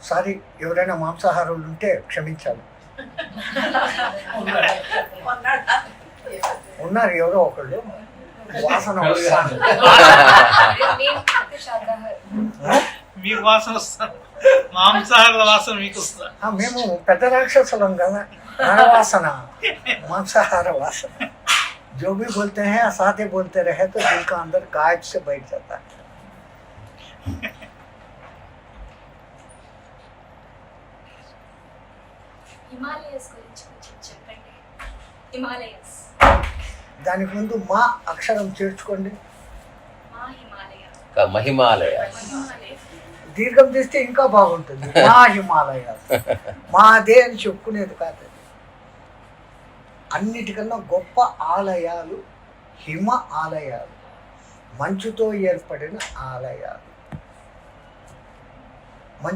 Sorry, ఎవరైనా మాంసాహారులు ఉంటే క్షమించాలి. ఉన్నారు ఎవరో ఒకళ్ళు. వాసన వస్తాను. మీకు వాసన వస్తాను, మాంసాహార వాసన మీకు వస్తా. మేము పెద్ద రాక్షసులం కదా, మన వాసన मांसाहार वासना जो भी बोलते हैं साथ ही बोलते रहे तो दिल का अंदर गायब से बैठ जाता है. హిమాలయస్ గురించి కొంచెం చెప్పండి. హిమాలయస్ దానికి ముందు మా అక్షరం చేర్చుకోండి. మా హిమాలయ, మహిమాలయ. దీర్ఘం తీస్తే ఇంకా బాగుంటుంది. మా హిమాలయ, మాదే అని చెప్పుకునేది కాదు. అన్నిటికన్నా గొప్ప ఆలయాలు హిమ ఆలయాలు, మంచుతో ఏర్పడిన ఆలయాలు.